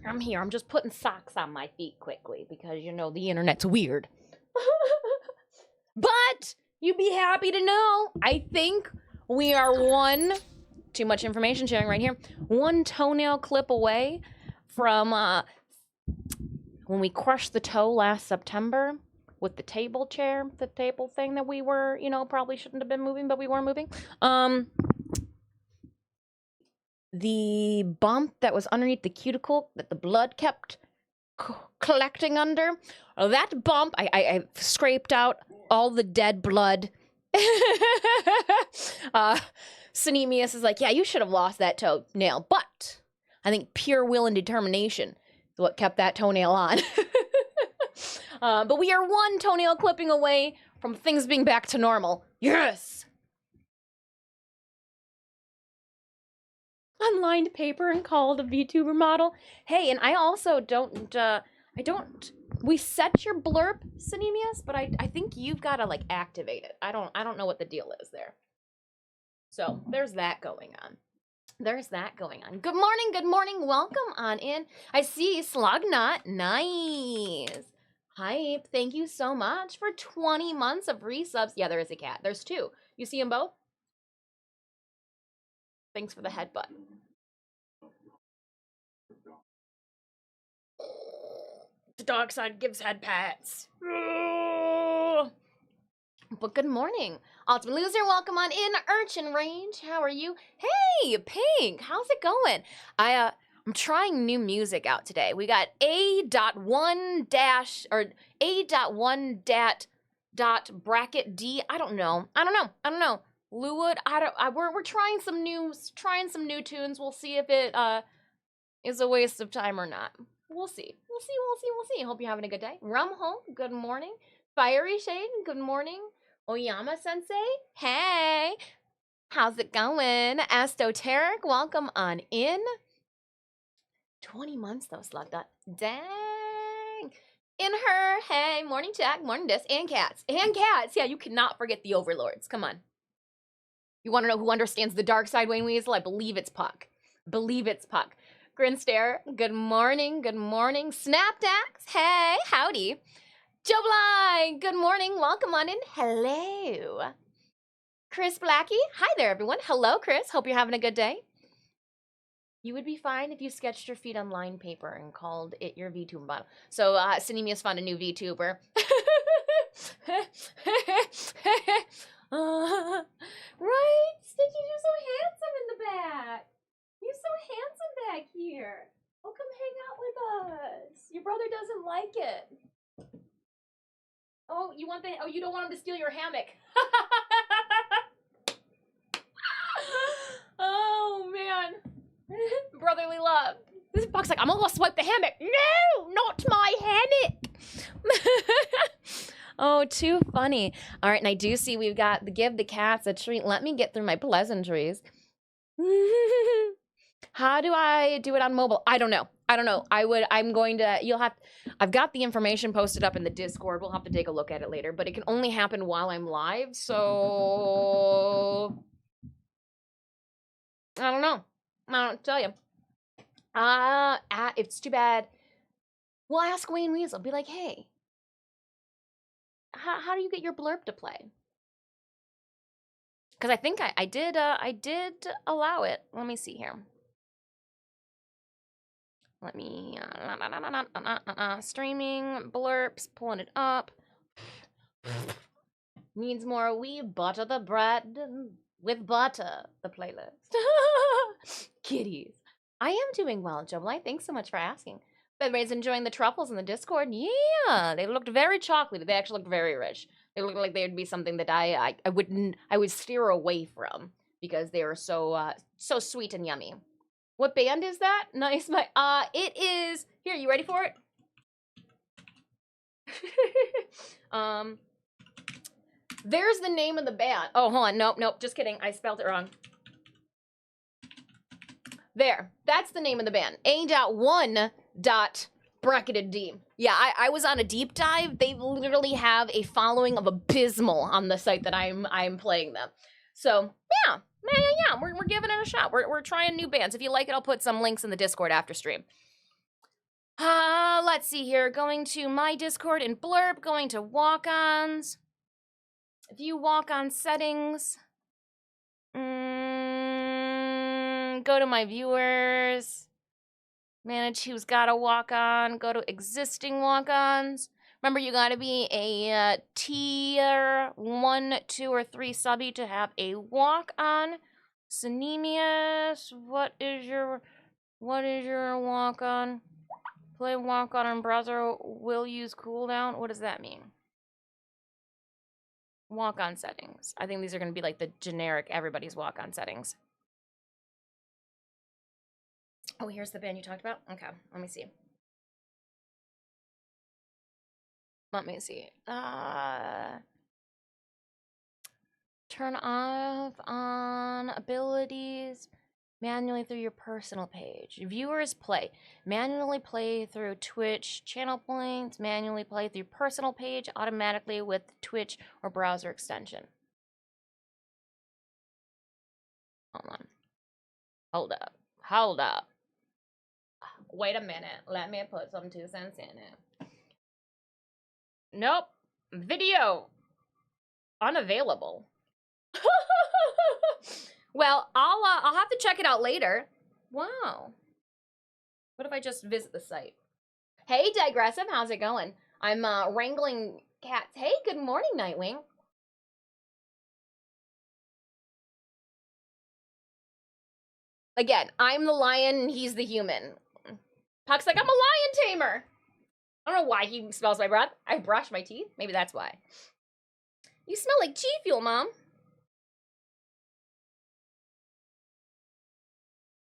I'm here. I'm just putting socks on my feet quickly because, you know, the internet's weird. But you'd be happy to know, I think we are too much information sharing right here, one toenail clip away from when we crushed the toe last September with the table thing that we were, you know, probably shouldn't have been moving, but we were moving. The bump that was underneath the cuticle that the blood kept collecting under, that bump, I scraped out all the dead blood. Synemius is like, yeah, you should have lost that toenail, but I think pure will and determination is what kept that toenail on. But we are one toenail clipping away from things being back to normal. Yes! Unlined paper and called a VTuber model. Hey, and I also we set your blurb, Synemius, but I think you've got to, like, activate it. I don't know what the deal is there. So, there's that going on. Good morning, welcome on in. I see Slugnut, nice. Hype, thank you so much for 20 months of resubs. Yeah, there is a cat, there's two. You see them both? Thanks for the headbutt. The dark side gives head pats. But good morning. Ultimate Loser, welcome on in. Urchin Range, how are you? Hey, Pink, how's it going? I'm trying new music out today. We got A.1 bracket D. I don't know. Luwood, we're trying some new tunes. We'll see if it is a waste of time or not. We'll see. Hope you're having a good day. Rumhole, good morning. Fiery Shade, good morning. Oyama Sensei, hey. How's it going? Astoteric, welcome on in. 20 months though, Slugdot. Dang. In her, hey. Morning Jack, morning Dis, and cats. Yeah, you cannot forget the overlords. Come on. You want to know who understands the dark side, Wayne Weasel? I believe it's Puck. Grinstare, good morning. Snapdax, hey, howdy. Joe Bly, good morning, welcome on in, hello. Chris Blackie, hi there everyone. Hello Chris, hope you're having a good day. You would be fine if you sketched your feet on lined paper and called it your VTuber model. So, Synemius found a new VTuber. Right? Sticky, you're so handsome in the back. You're so handsome back here. Oh, come hang out with us. Your brother doesn't like it. Oh, you don't want him to steal your hammock. Oh, man. Brotherly love. This Buck's like, I'm gonna go swipe the hammock. No, not my hammock. Oh, too funny. All right, and I do see we've got the give the cats a treat. Let me get through my pleasantries. How do I do it on mobile? I don't know. I've got the information posted up in the Discord. We'll have to take a look at it later, but it can only happen while I'm live, so I don't know. I don't tell you. It's too bad. We'll ask Wayne Weasel. Be like, hey, how do you get your blurb to play? Because I think I did allow it. Let me see here. Let me streaming blurps, pulling it up. Needs more we butter the bread with butter, the playlist. Kitties. I am doing well, Joe Blight. Thanks so much for asking. Everybody's enjoying the truffles in the Discord. Yeah, they looked very chocolatey. They actually looked very rich. They looked like they would be something that I would steer away from because they were so sweet and yummy. What band is that? Nice. It is here. You ready for it? There's the name of the band. Oh, hold on. Nope. Just kidding. I spelled it wrong. There. That's the name of the band. A.1. Bracketed D. Yeah, I was on a deep dive. They literally have a following of abysmal on the site that I'm playing them. So yeah, we're giving it a shot. We're trying new bands. If you like it, I'll put some links in the Discord after stream. let's see here. Going to my Discord and Blurb, going to walk-ons. View walk-on settings. Go to my viewers. Manage who's got a walk-on. Go to existing walk-ons. Remember, you gotta be a tier 1, 2, or 3 subby to have a walk-on. Synemius, what is your walk-on? Play walk-on and browser will use cooldown. What does that mean? Walk-on settings. I think these are gonna be like the generic everybody's walk-on settings. Oh, here's the band you talked about? Okay, let me see. Let me see. Turn off on abilities manually through your personal page. Viewers play. Manually play through Twitch channel points. Manually play through personal page automatically with Twitch or browser extension. Hold on. Hold up. Hold up. Wait a minute. Let me put some 2 cents in it. Nope. Video. Unavailable. Well, I'll have to check it out later. Wow. What if I just visit the site? Hey, Digressive, how's it going? I'm wrangling cats. Hey, good morning, Nightwing. Again, I'm the lion and he's the human. Puck's like, I'm a lion tamer. I don't know why he smells my breath. I brush my teeth. Maybe that's why. You smell like G Fuel, Mom.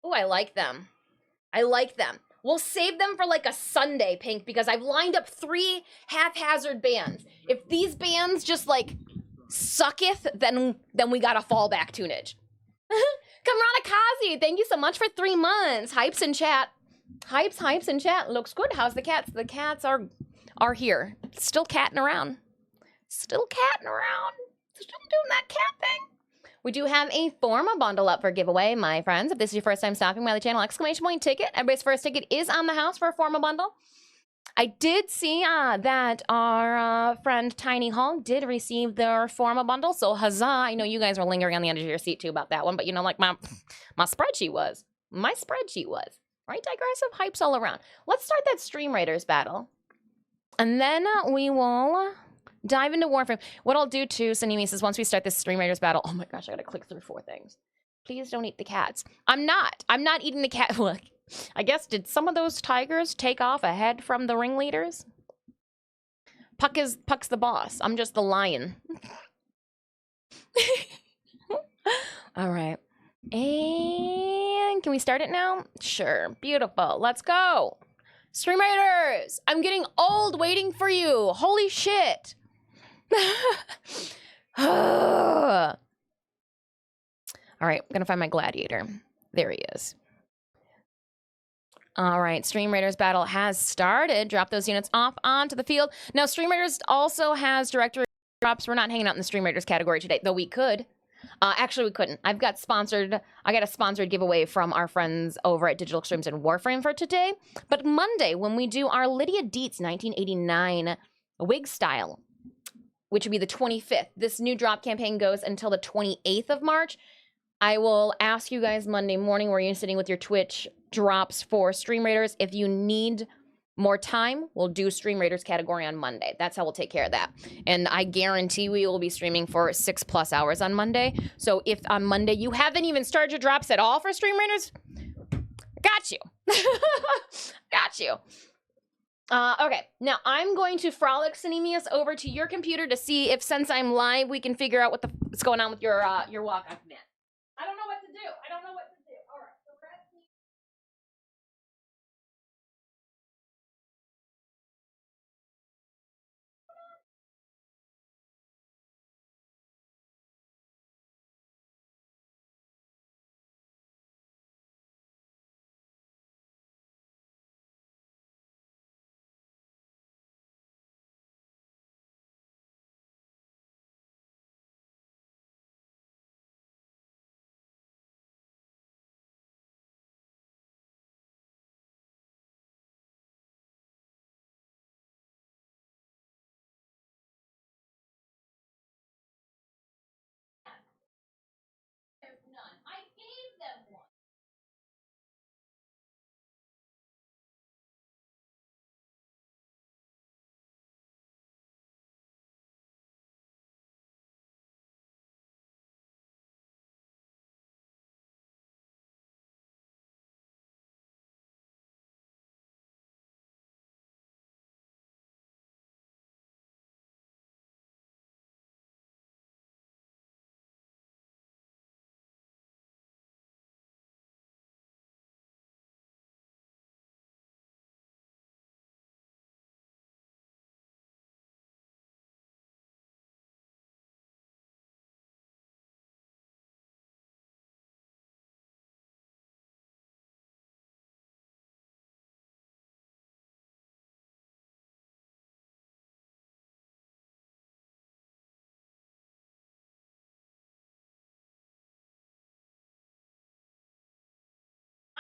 Oh, I like them. I like them. We'll save them for like a Sunday, Pink, because I've lined up 3 haphazard bands. If these bands just like sucketh, then we got a fallback tunage. Kazi, thank you so much for 3 months. Hypes in chat. Hypes in chat. Looks good. How's the cats? The cats are here. Still catting around. Still catting around. Still doing that cat thing. We do have a Forma bundle up for giveaway, my friends. If this is your first time stopping by the channel, exclamation point ticket. Everybody's first ticket is on the house for a Forma bundle. I did see that our friend Tiny Hog did receive their Forma bundle, so huzzah. I know you guys were lingering on the edge of your seat too about that one, but you know, like my spreadsheet was. My spreadsheet was. Right, Digressive? Hypes all around. Let's start that Stream Raiders battle. And then we will dive into Warframe. What I'll do too, Sanemis, is once we start this Stream Raiders battle, oh my gosh, I gotta click through 4 things. Please don't eat the cats. I'm not eating the cat. Look, I guess, did some of those tigers take off ahead from the ringleaders? Puck's the boss. I'm just the lion. All right. And can we start it now? Sure. Beautiful. Let's go. Stream Raiders! I'm getting old waiting for you. Holy shit. All right, I'm gonna find my gladiator. There he is. All right, Stream Raiders battle has started. Drop those units off onto the field. Now, Stream Raiders also has directory drops. We're not hanging out in the Stream Raiders category today, though we could. Actually, we couldn't. I got a sponsored giveaway from our friends over at Digital Extremes and Warframe for today. But Monday, when we do our Lydia Dietz 1989 wig style, which would be the 25th, this new drop campaign goes until the 28th of March. I will ask you guys Monday morning where you're sitting with your Twitch drops for Stream Raiders. If you need more time, we'll do Stream Raiders category on Monday. That's how we'll take care of that. And I guarantee we will be streaming for 6+ hours on Monday. So if on Monday you haven't even started your drops at all for Stream Raiders, got you. Got you. Okay, now I'm going to frolic Synemius over to your computer to see if, since I'm live, we can figure out what's going on with your walk-on command. I don't know what to do. I don't know what to do. All right, so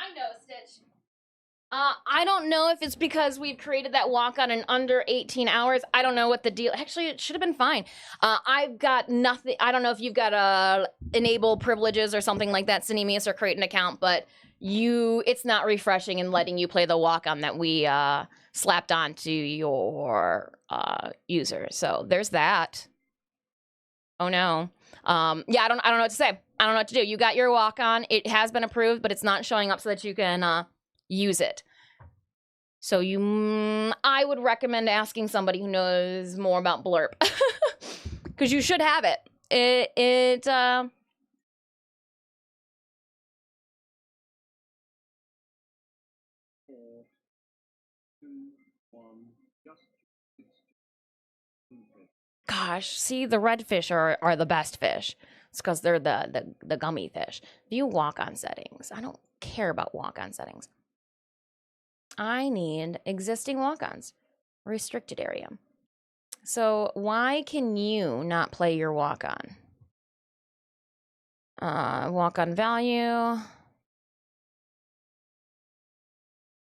I know, Stitch. I don't know if it's because we've created that walk-on in under 18 hours. I don't know what the deal. Actually, it should have been fine. I've got nothing. I don't know if you've got enable privileges or something like that, Cinemius, or create an account, but it's not refreshing and letting you play the walk-on that we slapped onto your user. So there's that. Oh no. Yeah, I don't know what to say. I don't know what to do. You got your walk-on. It has been approved, but it's not showing up so that you can use it. So I would recommend asking somebody who knows more about Blurp, because you should have it. Gosh, see, the red fish are the best fish. It's because they're the gummy fish. View walk-on settings. I don't care about walk-on settings. I need existing walk-ons. Restricted area. So why can you not play your walk-on? Walk-on value.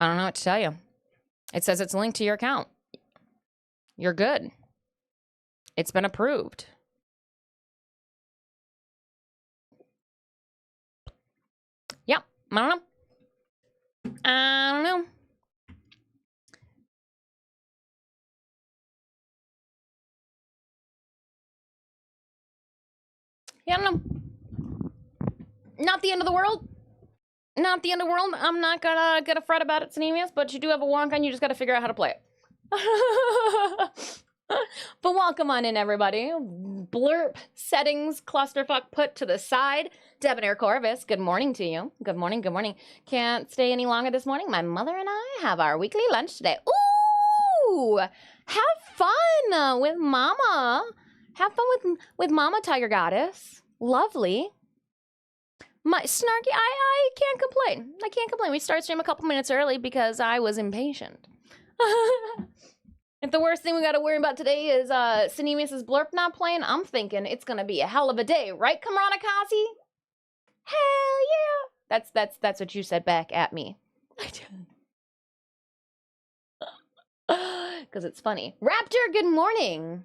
I don't know what to tell you. It says it's linked to your account. You're good. It's been approved. Yep. I don't know. I don't know. Yeah, I don't know. Not the end of the world. Not the end of the world. I'm not gonna fret about it, Cinemius, but you do have a walk-on. You just gotta figure out how to play it. But welcome on in, everybody. Blurp settings clusterfuck put to the side. Debonair Corvus, good morning to you. Good morning, good morning. Can't stay any longer this morning. My mother and I have our weekly lunch today. Ooh! Have fun with Mama. Have fun with Mama, Tiger Goddess. Lovely. My snarky, I can't complain. I can't complain. We started stream a couple minutes early because I was impatient. If the worst thing we got to worry about today is Cinemius' Blurp not playing, I'm thinking it's gonna be a hell of a day, right, Kamranakasi? Hell yeah! That's what you said back at me. Because it's funny. Raptor, good morning.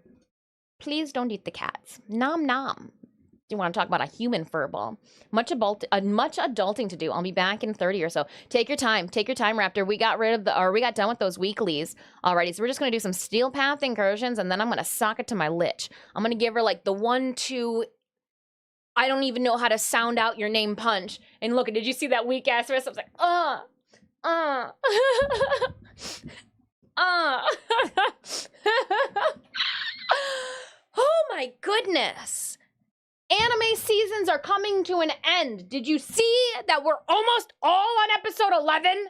Please don't eat the cats. Nom nom. You want to talk about a human furball? Much adulting to do. I'll be back in 30 or so. Take your time, Raptor. We got done with those weeklies already, so we're just gonna do some Steel Path incursions, and then I'm gonna sock it to my lich. I'm gonna give her like the 1-2. I don't even know how to sound out your name punch. And look, did you see that weak ass wrist? I was like, Oh my goodness. Anime seasons are coming to an end. Did you see that we're almost all on episode 11?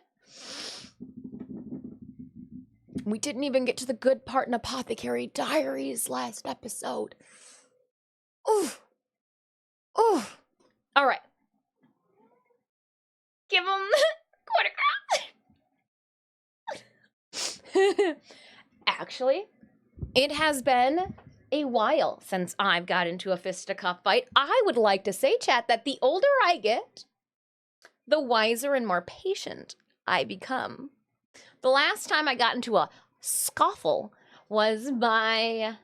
We didn't even get to the good part in Apothecary Diaries last episode. Oof. Oof. All right. Give him quarter crown. Actually, it has been a while since I've got into a fisticuff fight. I would like to say, chat, that the older I get, the wiser and more patient I become. The last time I got into a scuffle was by...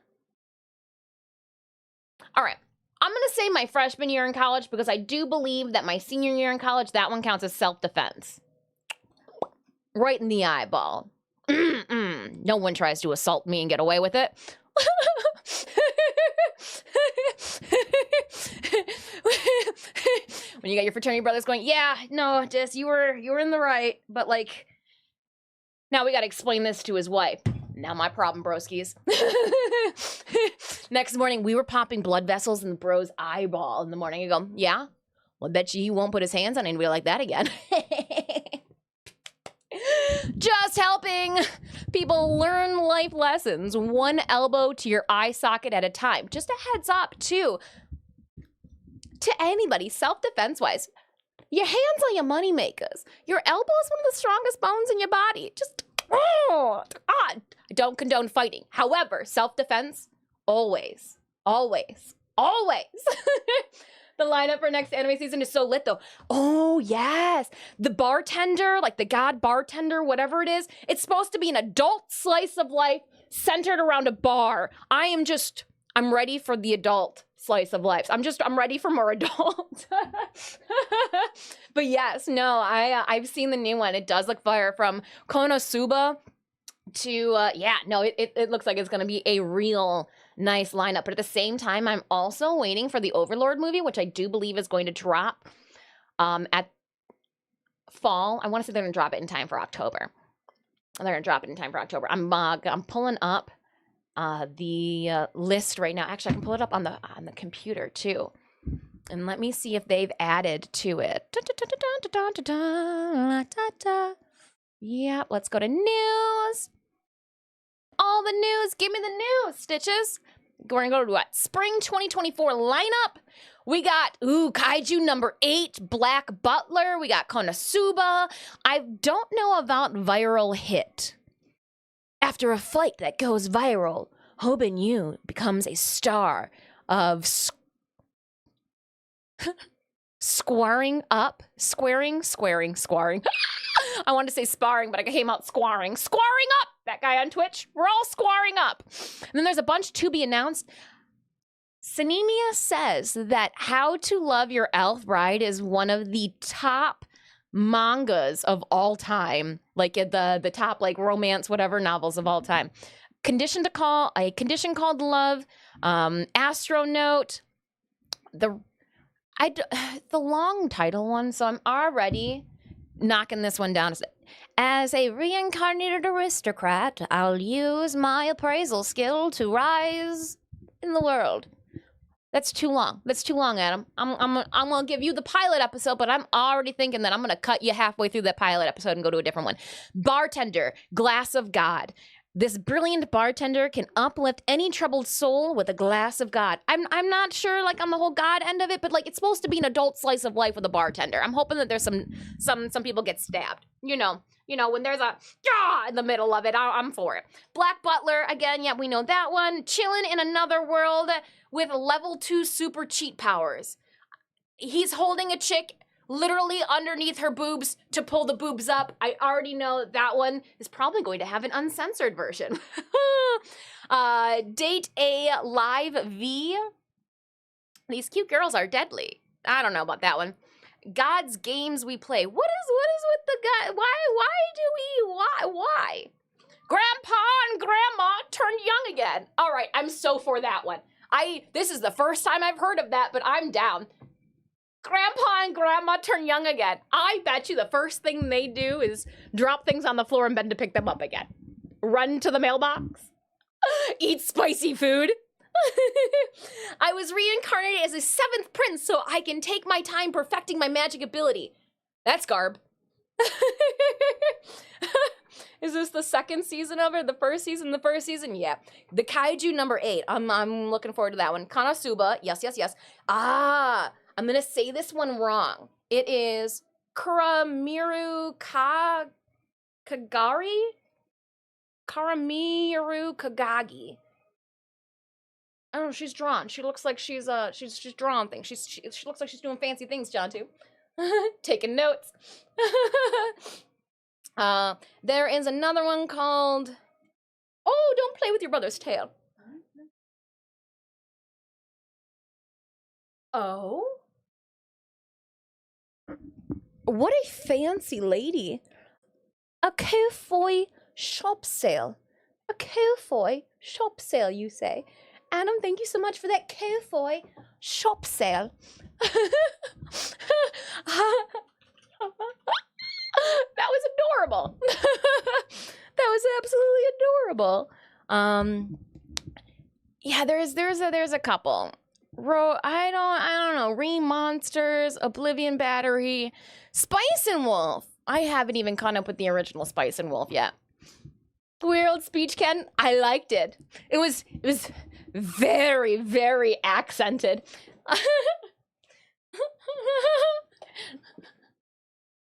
All right, I'm going to say my freshman year in college because I do believe that my senior year in college, that one counts as self-defense. Right in the eyeball. No one tries to assault me and get away with it. When you got your fraternity brothers going, yeah, no, just you were in the right, but like, now we got to explain this to his wife. Now my problem, broskies. Next morning, we were popping blood vessels in the bro's eyeball in the morning. You go, yeah, well, I bet you he won't put his hands on anybody like that again. Just helping people learn life lessons, one elbow to your eye socket at a time. Just a heads up, too, to anybody, self-defense wise. Your hands are your money makers. Your elbow is one of the strongest bones in your body. Just, I don't condone fighting. However, self-defense, always, always, always. The lineup for next anime season is so lit, though. Oh, yes. The bartender, like the god bartender, whatever it is, it's supposed to be an adult slice of life centered around a bar. I'm ready for the adult slice of life. I'm ready for more adult. But yes, no, I've seen the new one. It does look fire, from Konosuba to, yeah, no, it looks like it's going to be a real nice lineup. But at the same time, I'm also waiting for the Overlord movie, which I do believe is going to drop at fall. I want to say they're going to drop it in time for October. They're going to drop it in time for October. I'm pulling up the list right now. Actually, I can pull it up on the computer too. And let me see if they've added to it. Yeah, let's go to news. All the news. Give me the news, Stitches. We're gonna go to what? Spring 2024 lineup. We got, Kaiju number 8, Black Butler. We got Konosuba. I don't know about Viral Hit. After a flight that goes viral, Hoben Yu becomes a star of squaring. I wanted to say sparring, but I came out squaring. Squaring up! That guy on Twitch. We're all squaring up. And then there's a bunch to be announced. Sinemia says that How to Love Your Elf Bride is one of the top mangas of all time. Like the top, like, romance, whatever novels of all time. A Condition Called Love, Astronaut, the long title one, so I'm already knocking this one down. As a reincarnated aristocrat, I'll use my appraisal skill to rise in the world. That's too long. That's too long, Adam. I'm gonna give you the pilot episode, but I'm already thinking that I'm gonna cut you halfway through that pilot episode and go to a different one. Bartender, Glass of God. This brilliant bartender can uplift any troubled soul with a glass of God. I'm not sure, like, on the whole God end of it, but, like, it's supposed to be an adult slice of life with a bartender. I'm hoping that there's some people get stabbed. You know, when there's a in the middle of it, I'm for it. Black Butler, again, yeah, we know that one. Chilling in another world with level 2 super cheat powers. He's holding a chick literally underneath her boobs to pull the boobs up. I already know that one is probably going to have an uncensored version. Date a Live V. These cute girls are deadly. I don't know about that one. God's Games We Play. What is with the guy? Why? Grandpa and Grandma turned young again. All right, I'm so for that one. This is the first time I've heard of that, but I'm down. Grandpa and Grandma turn young again. I bet you the first thing they do is drop things on the floor and bend to pick them up again. Run to the mailbox. Eat spicy food. I was reincarnated as a 7th prince so I can take my time perfecting my magic ability. That's garb. Is this the second season of it? The first season? The first season? Yeah. The Kaiju number 8. I'm looking forward to that one. Konosuba. Yes. I'm going to say this one wrong. It is Karamiru Kagari? Karamiru Kagagi. I don't know, she's drawn. She looks like she's drawing things. She looks like she's doing fancy things, John, too. Taking notes. There is another one called, oh, Don't Play With Your Brother's Tail. Oh? What a fancy lady. A Kofoy shop sale. A Kofoy shop sale, you say? Adam, thank you so much for that Kofoy shop sale. That was adorable. That was absolutely adorable. Yeah, there's a couple. I don't know. Ream Monsters, Oblivion Battery, Spice and Wolf. I haven't even caught up with the original Spice and Wolf yet. Weird speech, Ken. I liked it. It was very, very accented.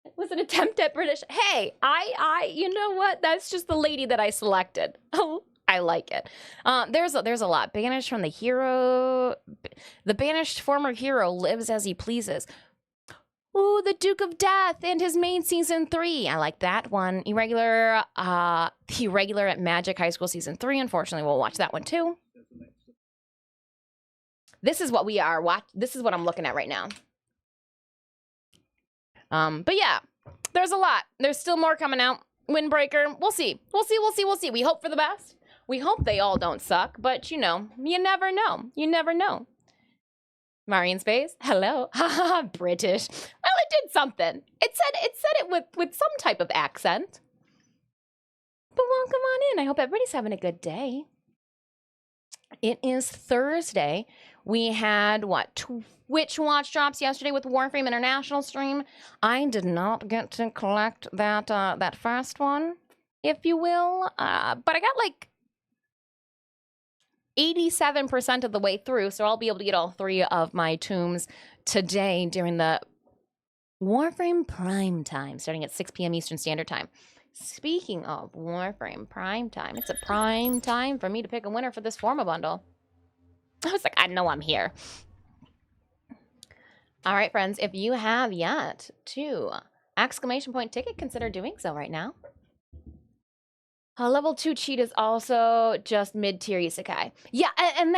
It was an attempt at British. Hey, you know what? That's just the lady that I selected. Oh, I like it. There's a lot. Banished from the hero. The banished former hero lives as he pleases. Ooh, the Duke of Death and his main season 3. I like that one. Irregular at Magic High School season 3. Unfortunately, we'll watch that one too. This is what we are. This is what I'm looking at right now. But yeah, there's a lot. There's still more coming out. Windbreaker. We'll see. We'll see. We hope for the best. We hope they all don't suck, but you know, you never know. You never know. Marion Space, hello. Haha, British. Well, it did something. It said it with some type of accent. But welcome on in. I hope everybody's having a good day. It is Thursday. We had Twitch watch drops yesterday with Warframe International stream. I did not get to collect that first one, if you will. But I got like 87% of the way through, so I'll be able to get all 3 of my tombs today during the Warframe Prime Time, starting at 6 p.m. Eastern Standard Time. Speaking of Warframe Prime Time, it's a prime time for me to pick a winner for this Forma bundle. I was like, I know I'm here. All right, friends, if you have yet to exclamation point ticket, consider doing so right now. Level 2 cheat is also just mid-tier isekai. Yeah, and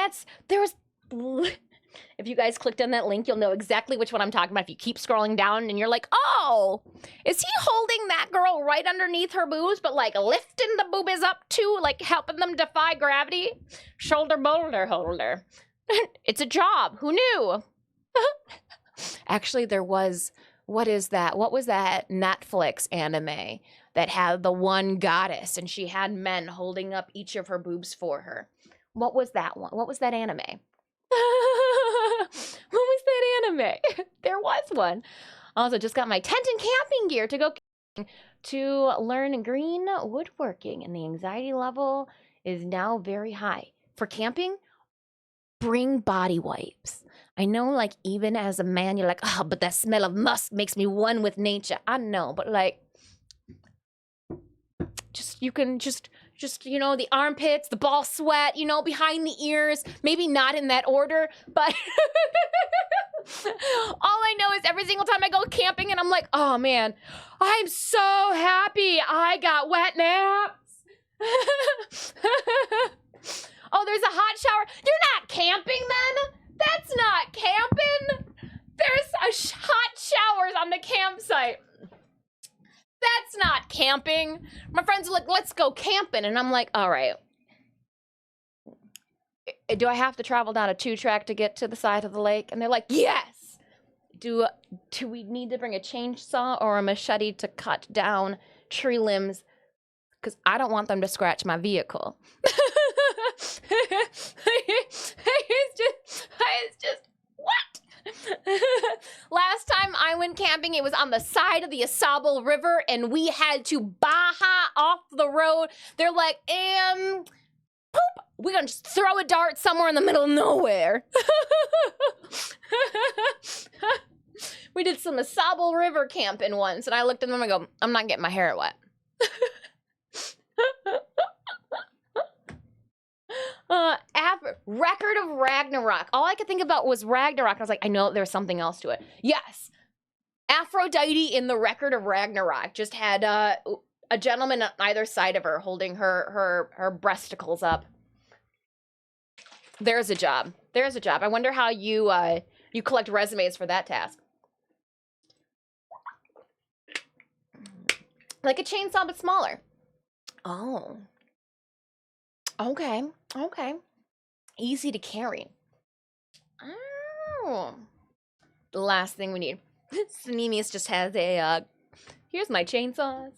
if you guys clicked on that link, you'll know exactly which one I'm talking about. If you keep scrolling down and you're like, oh, is he holding that girl right underneath her boobs, but like lifting the boobies up too, like helping them defy gravity? Shoulder boulder holder. It's a job. Who knew? Actually, there was, what was that Netflix anime that had the one goddess and she had men holding up each of her boobs for her? What was that one? What was that anime? What was that anime? There was one. Also, just got my tent and camping gear to go to learn green woodworking, and the anxiety level is now very high. For camping, bring body wipes. I know, like, even as a man, you're like, oh, but that smell of musk makes me one with nature. I know, but like, you can just, you know, the armpits, the ball sweat, you know, behind the ears, maybe not in that order, but all I know is every single time I go camping and I'm like, oh man, I'm so happy I got wet naps. Oh, there's a hot shower. You're not camping then? That's not camping. There's hot showers on the campsite. That's not camping. My friends are like, let's go camping. And I'm like, all right. Do I have to travel down a 2-track to get to the side of the lake? And they're like, yes. Do we need to bring a chainsaw or a machete to cut down tree limbs? Because I don't want them to scratch my vehicle. It's just, what? Last time I went camping, it was on the side of the Asable River, and we had to baja off the road. They're like, poop, we're gonna just throw a dart somewhere in the middle of nowhere. We did some Asable River camping once, and I looked at them and I go, I'm not getting my hair wet. Record of Ragnarok. All I could think about was Ragnarok. I was like, I know there's something else to it. Yes. Aphrodite in the Record of Ragnarok just had a gentleman on either side of her holding her breasticles up. There's a job. There's a job. I wonder how you collect resumes for that task. Like a chainsaw, but smaller. Oh. Okay. Okay. Easy to carry. Oh. The last thing we need. Sneemius just has a, here's my chainsaws.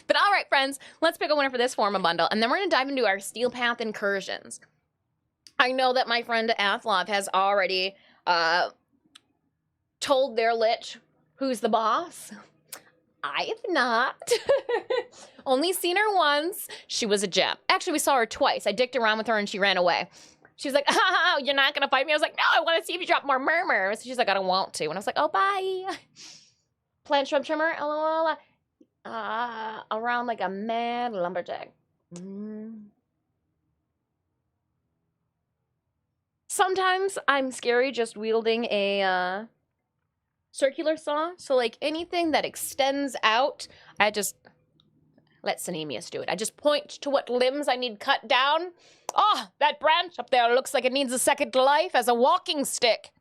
But all right, friends, let's pick a winner for this Forma bundle, and then we're going to dive into our Steel Path incursions. I know that my friend Athlov has already told their lich who's the boss. I have not. Only seen her once. She was a gem. Actually, we saw her twice. I dicked around with her and she ran away. She was like, oh, you're not going to fight me? I was like, no, I want to see if you drop more murmurs. She's like, I don't want to. And I was like, oh, bye. Plant shrub trimmer, LOL. Around like a mad lumberjack. Sometimes I'm scary just wielding a circular saw. So like anything that extends out, I just let Sanemius do it. I just point to what limbs I need cut down. Oh, that branch up there looks like it needs a second life as a walking stick.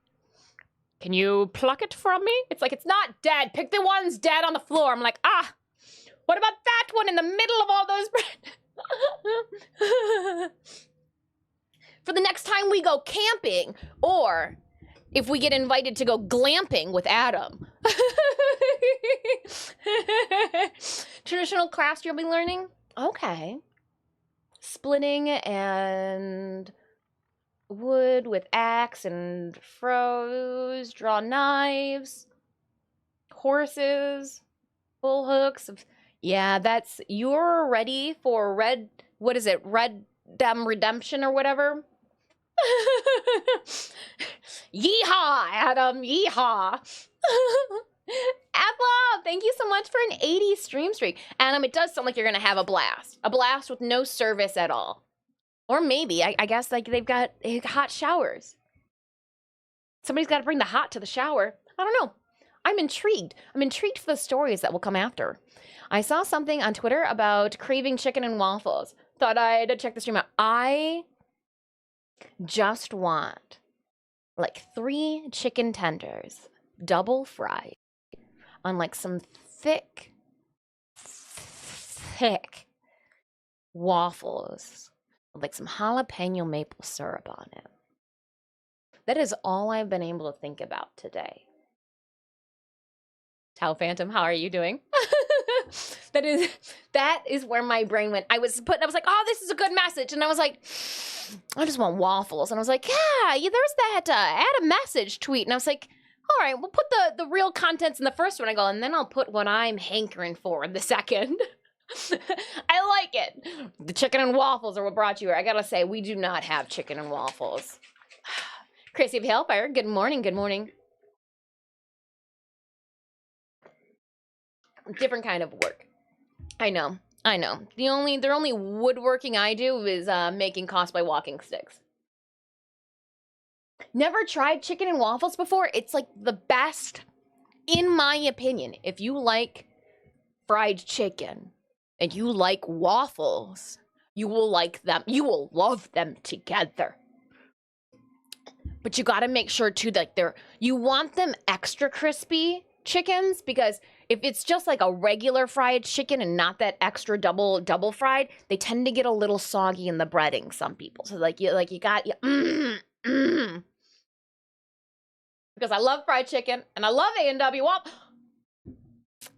Can you pluck it from me? It's like, it's not dead. Pick the ones dead on the floor. I'm like, what about that one in the middle of all those For the next time we go camping, or if we get invited to go glamping with Adam. Traditional crafts you'll be learning? Okay. Splitting and wood with axe and froze, draw knives, horses, bull hooks. Yeah, that's, you're ready for Red Dem Redemption or whatever. Yeehaw, Adam, yeehaw. Apple, thank you so much for an 80 stream streak. Adam, it does sound like you're gonna have a blast. A blast with no service at all. Or maybe, I guess, like they've got hot showers. Somebody's got to bring the hot to the shower. I don't know. I'm intrigued. I'm intrigued for the stories that will come after. I saw something on Twitter about craving chicken and waffles. Thought I'd check the stream out. I just want like 3 chicken tenders, double fried, on like some thick waffles with like some jalapeno maple syrup on it. That is all I've been able to think about today. Tau Phantom, how are you doing? that is where my brain went. I was like, oh, this is a good message. And I was like, I just want waffles. And I was like, yeah, there's that add a message tweet. And I was like, all right, we'll put the real contents in the first one. I go, and then I'll put what I'm hankering for in the second. I like it. The chicken and waffles are what brought you here. I gotta say, we do not have chicken and waffles. Crazy of Hellfire, good morning, good morning. Different kind of work. I know. The only woodworking I do is making cosplay walking sticks. Never tried chicken and waffles before. It's like the best, in my opinion. If you like fried chicken and you like waffles, you will like them. You will love them together. But you got to make sure too that you want them extra crispy chickens, because if it's just like a regular fried chicken and not that extra double fried, they tend to get a little soggy in the breading. Some people, so because I love fried chicken and I love A&W waffles.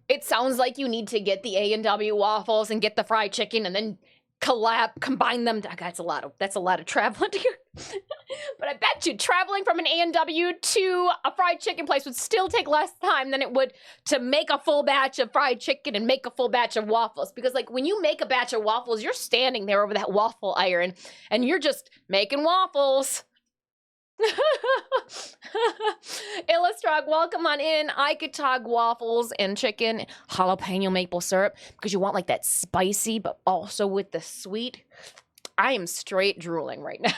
It sounds like you need to get the A&W waffles and get the fried chicken and then combine them. That's a lot of traveling here. But I bet you traveling from an A&W to a fried chicken place would still take less time than it would to make a full batch of fried chicken and make a full batch of waffles. Because like when you make a batch of waffles, you're standing there over that waffle iron and you're just making waffles. Illustrog, welcome on in. I could talk waffles and chicken, jalapeno maple syrup, because you want like that spicy, but also with the sweet. I am straight drooling right now.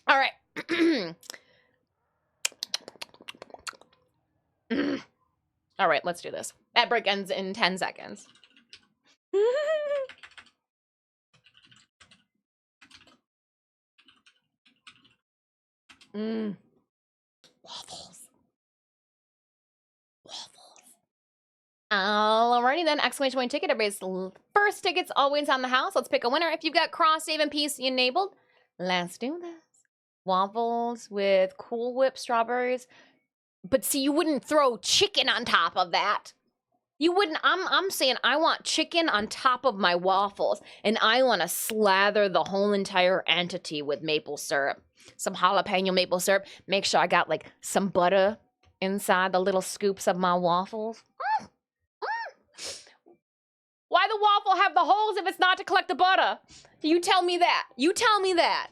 All right. All right, let's do this. That break ends in 10 seconds. Waffles. Alrighty then, exclamation point ticket. Everybody's first ticket's always on the house. Let's pick a winner. If you've got cross save and PC enabled, let's do this. Waffles with Cool Whip strawberries. But see, you wouldn't throw chicken on top of that. You wouldn't. I'm saying I want chicken on top of my waffles, and I want to slather the whole entire entity with maple syrup. Some jalapeno maple syrup. Make sure I got like some butter inside the little scoops of my waffles. Why the waffle have the holes if it's not to collect the butter? You tell me that. You tell me that.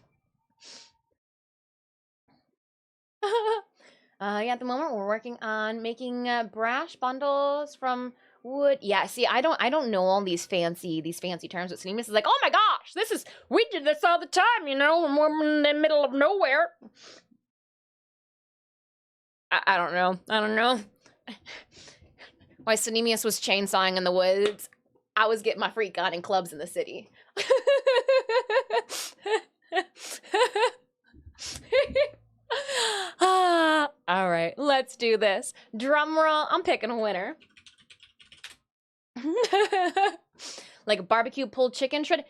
Yeah, at the moment we're working on making brash bundles from Would yeah, see, I don't know all these fancy terms, but Sneemus is like, oh my gosh, we did this all the time, you know, when we're in the middle of nowhere. I don't know. I don't know. Why Sneemius was chainsawing in the woods, I was getting my freak on in clubs in the city. All right, let's do this. Drum roll. I'm picking a winner. Like a barbecue pulled chicken shred.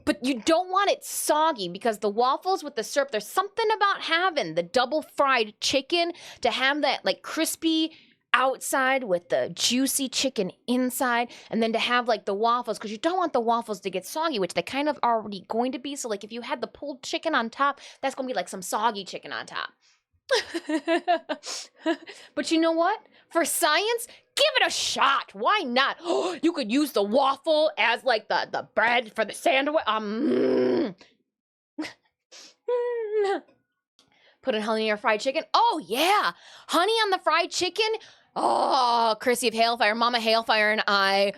But you don't want it soggy because the waffles with the syrup, there's something about having the double fried chicken to have that like crispy outside with the juicy chicken inside, and then to have like the waffles, because you don't want the waffles to get soggy, which they kind of already going to be. So like if you had the pulled chicken on top, that's gonna be like some soggy chicken on top. But you know what? For science, give it a shot. Why not? You could use the waffle as like the bread for the sandwich. Put in honey on your fried chicken. Oh yeah, honey on the fried chicken. Oh, Chrissy of Hailfire, Mama Hailfire, and I.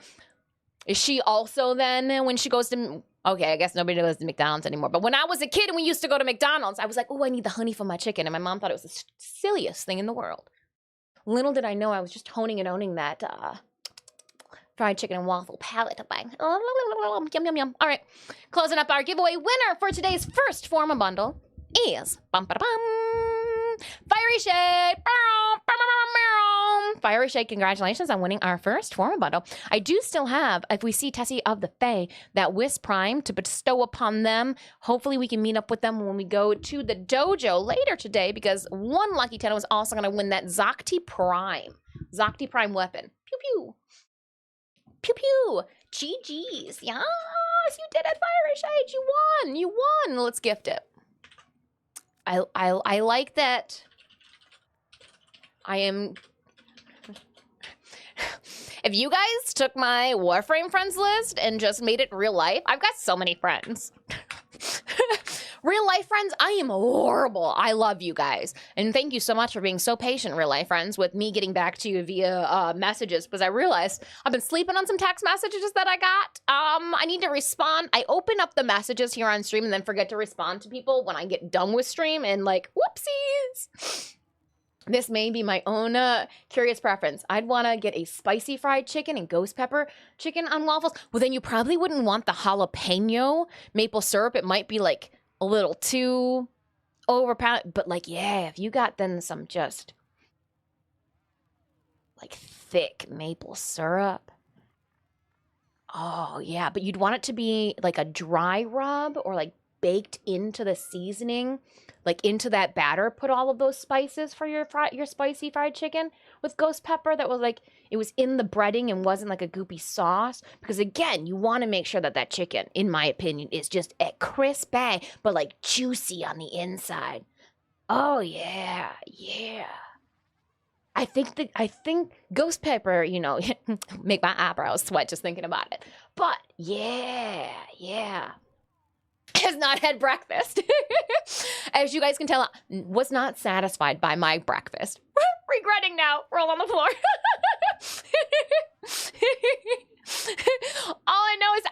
Is she also then when she goes to? Okay, I guess nobody goes to McDonald's anymore. But when I was a kid and we used to go to McDonald's, I was like, oh, I need the honey for my chicken. And my mom thought it was the silliest thing in the world. Little did I know I was just honing and owning that fried chicken and waffle palate. Yum, yum, yum. All right, closing up our giveaway winner for today's first Forma bundle is Fiery Shade. Fiery Shade, congratulations on winning our first Forma bundle. I do still have, if we see Tessie of the Fae, that Wisp Prime to bestow upon them. Hopefully we can meet up with them when we go to the dojo later today, because one lucky tenno is also going to win that Zocti Prime. Zocti Prime weapon. Pew pew. Pew pew. GG's. Yes, you did it, Fiery Shade. You won. You won. Let's gift it. I like that. I am... If you guys took my Warframe friends list and just made it real life, I've got so many friends. Real life friends, I am horrible. I love you guys. And thank you so much for being so patient, real life friends, with me getting back to you via messages, because I realized I've been sleeping on some text messages that I got. I need to respond. I open up the messages here on stream and then forget to respond to people when I get done with stream, and like, whoopsies. This may be my own curious preference. I'd want to get a spicy fried chicken and ghost pepper chicken on waffles. Well, then you probably wouldn't want the jalapeno maple syrup. It might be like a little too overpowered. But like, yeah, if you got then some just like thick maple syrup. Oh, yeah. But you'd want it to be like a dry rub or like baked into the seasoning, like into that batter. Put all of those spices for your spicy fried chicken with ghost pepper that was like, it was in the breading and wasn't like a goopy sauce. Because again, you want to make sure that that chicken, in my opinion, is just a crisp bag, but like juicy on the inside. Oh yeah, yeah. I think ghost pepper, you know, make my eyebrows sweat just thinking about it. But yeah, yeah. Has not had breakfast. As you guys can tell, was not satisfied by my breakfast. Regretting now. Roll on the floor. All I know is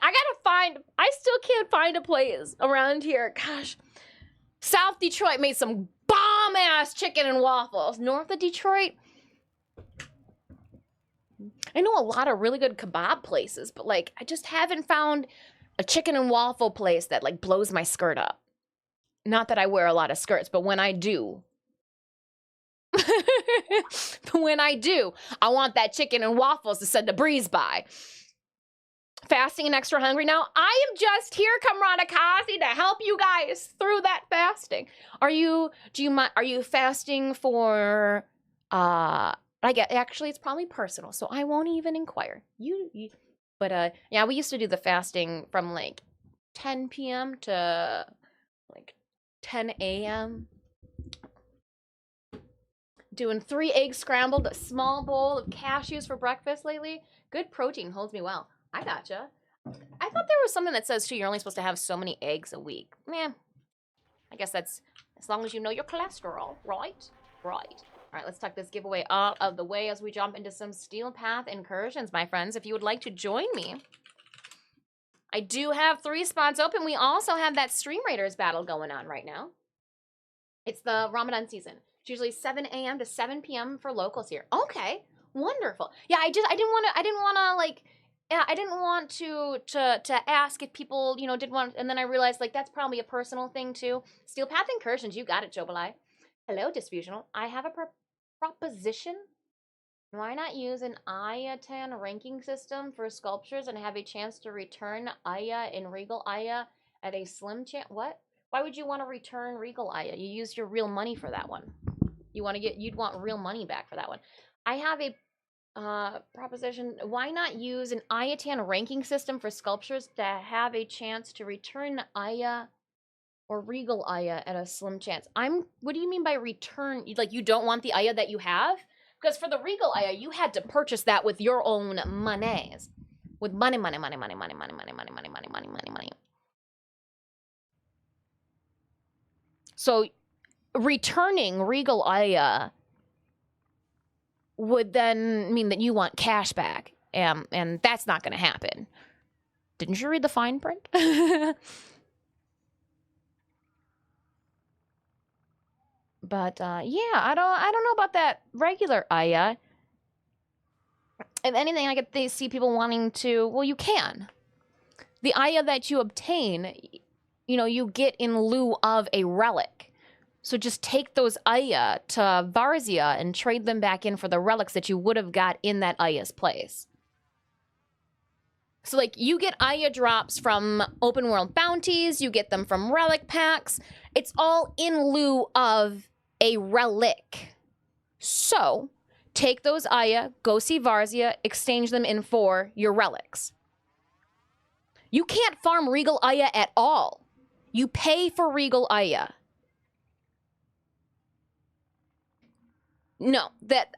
I still can't find a place around here. Gosh. South Detroit made some bomb-ass chicken and waffles. North of Detroit, I know a lot of really good kebab places, but like, I just haven't found a chicken and waffle place that like blows my skirt up. Not that I wear a lot of skirts, but when I do, I want that chicken and waffles to send a breeze by. Fasting and extra hungry now. I am just here, Kamrata Kazi, to help you guys through that fasting. Are you fasting for, actually it's probably personal, so I won't even inquire. But yeah, we used to do the fasting from like 10 p.m. to like 10 a.m. Doing 3 eggs scrambled, a small bowl of cashews for breakfast lately. Good protein, holds me well. I gotcha. I thought there was something that says too, you're only supposed to have so many eggs a week. Man, I guess that's as long as you know your cholesterol, right? Right. All right, let's tuck this giveaway out of the way as we jump into some Steel Path incursions, my friends. If you would like to join me, I do have 3 spots open. We also have that Stream Raiders battle going on right now. It's the Ramadan season. It's usually 7 a.m. to 7 p.m. for locals here. Okay, wonderful. Yeah, I didn't want to ask if people, you know, did want, and then I realized, like, that's probably a personal thing too. Steel Path incursions, you got it, Jobalai. Hello, Disfusional. I have a proposition. Why not use an Ayatan ranking system for sculptures and have a chance to return Aya in Regal Aya at a slim chance? What? Why would you want to return Regal Aya? You used your real money for that one. You'd want real money back for that one. I have a proposition. Why not use an Ayatan ranking system for sculptures to have a chance to return Aya or Regal Aya at a slim chance? What do you mean by return? Like, you don't want the Aya that you have? Because for the Regal Aya, you had to purchase that with your own monies. With money. So returning Regal Aya would then mean that you want cash back. And that's not going to happen. Didn't you read the fine print? But yeah, I don't know about that regular Aya. If anything, I get see people wanting to. Well, you can. The Aya that you obtain, you know, you get in lieu of a relic. So just take those Aya to Varzia and trade them back in for the relics that you would have got in that Aya's place. So, like, you get Aya drops from open world bounties, you get them from relic packs. It's all in lieu of a relic. So, take those Aya, go see Varzia, exchange them in for your relics. You can't farm Regal Aya at all. You pay for Regal Aya. No,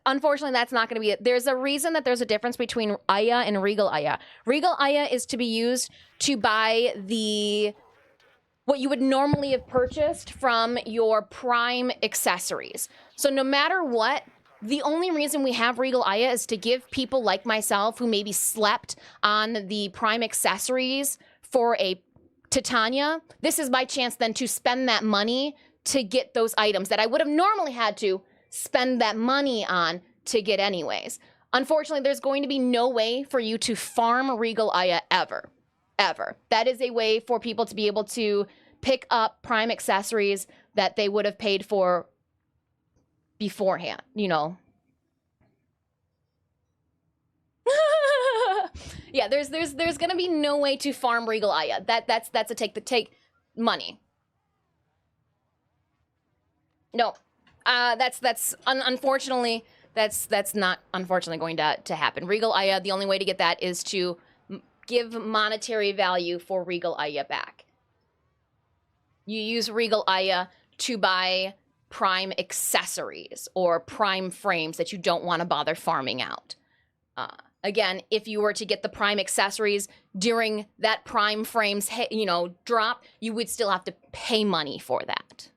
unfortunately that's not going to be it. There's a reason that there's a difference between Aya and Regal Aya. Regal Aya is to be used to buy what you would normally have purchased from your prime accessories. So no matter what, the only reason we have Regal Aya is to give people like myself who maybe slept on the prime accessories for a Titania, this is my chance then to spend that money to get those items that I would have normally had to spend that money on to get anyways. Unfortunately, there's going to be no way for you to farm Regal Aya ever. Ever. That is a way for people to be able to pick up prime accessories that they would have paid for beforehand, you know. Yeah, there's gonna be no way to farm Regal Aya. That's a take money. No, unfortunately that's not unfortunately going to happen. Regal Aya, the only way to get that is to give monetary value for Regal Aya back. You use Regal Aya to buy prime accessories or prime frames that you don't want to bother farming out. Again, if you were to get the prime accessories during that prime frames, you know, drop, you would still have to pay money for that.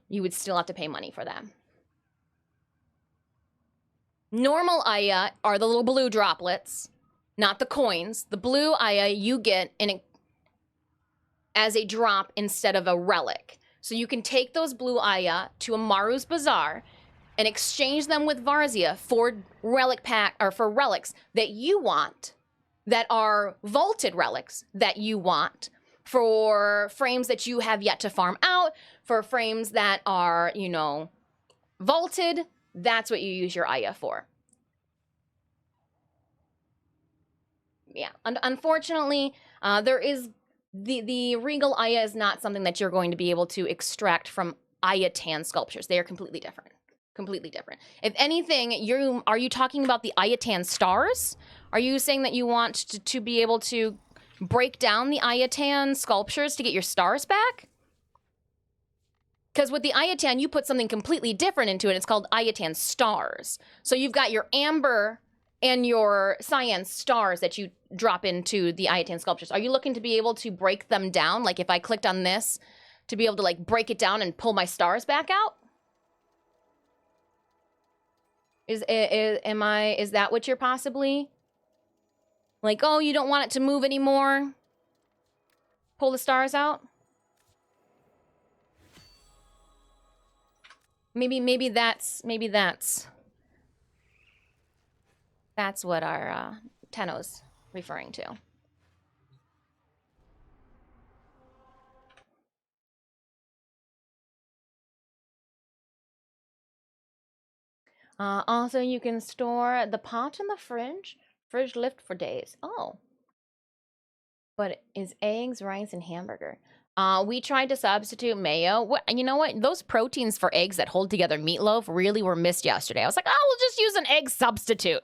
You would still have to pay money for them. Normal Aya are the little blue droplets, not the coins. The blue Aya you get as a drop instead of a relic. So you can take those blue Aya to Amaru's Bazaar and exchange them with Varzia for relic pack or for relics that you want, that are vaulted relics that you want, for frames that you have yet to farm out, for frames that are, you know, vaulted. That's what you use your Aya for. Yeah, unfortunately, there is the Regal Aya is not something that you're going to be able to extract from Ayatan sculptures. They are completely different. Completely different. If anything, are you talking about the Ayatan stars? Are you saying that you want to be able to break down the Ayatan sculptures to get your stars back? Because with the Ayatan, you put something completely different into it. It's called Ayatan stars. So you've got your amber and your cyan stars that you drop into the Ayatan sculptures. Are you looking to be able to break them down? Like if I clicked on this, to be able to like break it down and pull my stars back out? Is that what you're possibly like? Oh, you don't want it to move anymore. Pull the stars out. Maybe that's what our Tenno's referring to. Also, you can store the pot in the fridge. Fridge lift for days. Oh. But is eggs, rice, and hamburger. We tried to substitute mayo. What, you know what? Those proteins for eggs that hold together meatloaf really were missed yesterday. I was like, oh, we'll just use an egg substitute.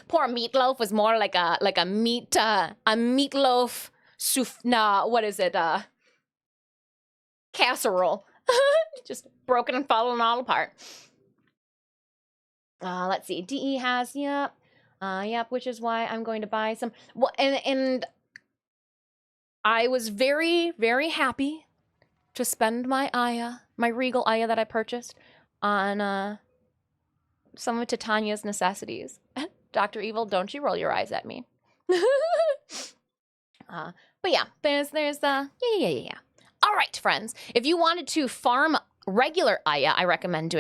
Poor meatloaf was more like a meatloaf what is it? Casserole. Just broken and falling all apart. Let's see. DE has, yep, which is why I'm going to buy some. Well, and I was very, very happy to spend my Aya, my Regal Aya that I purchased, on some of Titania's necessities. Dr. Evil, don't you roll your eyes at me. But yeah, there's yeah. All right, friends. If you wanted to farm regular Aya, I recommend doing